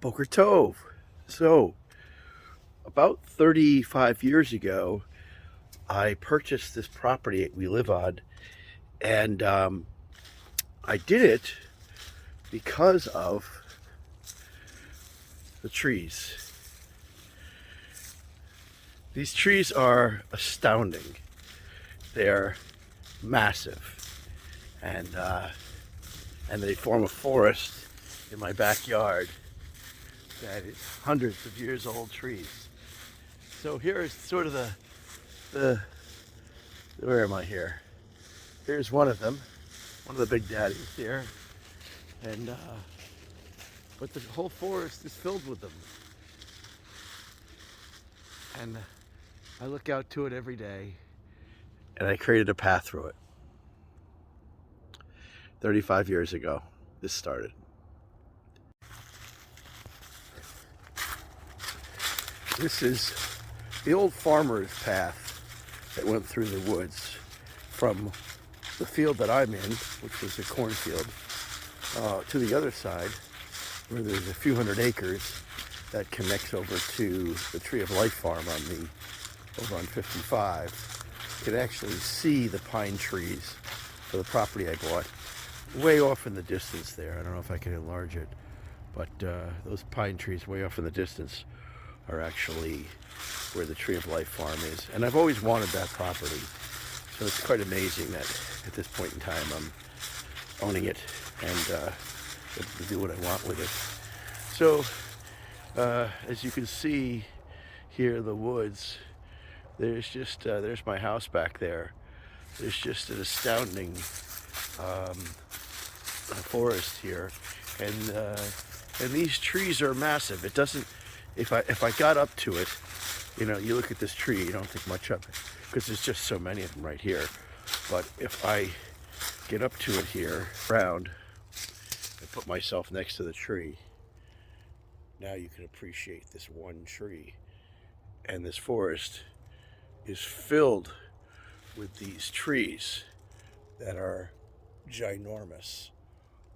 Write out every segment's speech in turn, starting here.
Boker Tov. So, about 35 years ago, I purchased this property we live on, and I did it because of the trees. These trees are astounding. They're massive, and they form a forest in my backyard that is hundreds of years old trees. So here is sort of the where am I here? Here's one of them, one of the big daddies here, and but the whole forest is filled with them, and I look out to it every day, and I created a path through it. 35 years ago, this started. This is the old farmer's path that went through the woods from the field that I'm in, which was a cornfield, to the other side where there's a few hundred acres that connects over to the Tree of Life farm over on 55. You can actually see the pine trees for the property I bought way off in the distance there. I don't know if I can enlarge it, but those pine trees way off in the distance are actually where the Tree of Life farm is. And I've always wanted that property. So it's quite amazing that at this point in time I'm owning it and able to do what I want with it. So as you can see here in the woods, there's just there's my house back there. There's just an astounding forest here, and these trees are massive. It doesn't, if I got up to it, you know, you look at this tree, you don't think much of it because there's just so many of them right here. But if I get up to it here, round, and put myself next to the tree, now you can appreciate this one tree. And this forest is filled with these trees that are ginormous,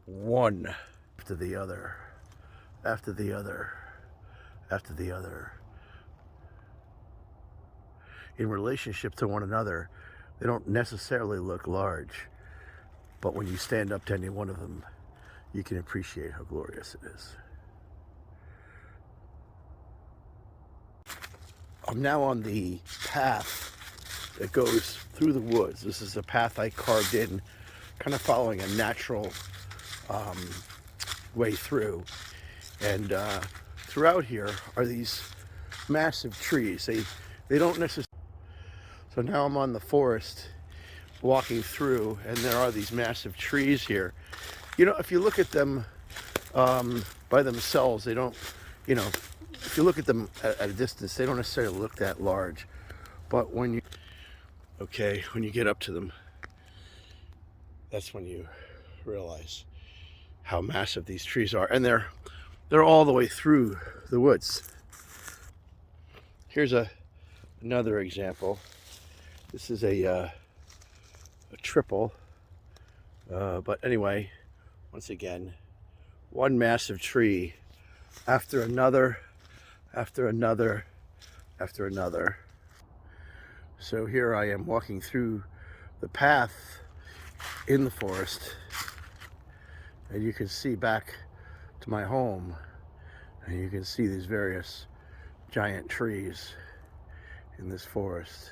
one after the other, after the other, after the other. In relationship to one another, they don't necessarily look large, but when you stand up to any one of them, you can appreciate how glorious it is. I'm now on the path that goes through the woods. This is a path I carved in, kind of following a natural way through. And throughout here are these massive trees. They don't necessarily. So now I'm on the forest walking through, and there are these massive trees here. You know, if you look at them by themselves, they don't, you know, if you look at them at a distance, they don't necessarily look that large. But when you get up to them, that's when you realize how massive these trees are. And they're all the way through the woods. Here's another example. This is a triple. But anyway, once again, one massive tree after another, after another, after another. So here I am walking through the path in the forest, and you can see back to my home, and you can see these various giant trees in this forest.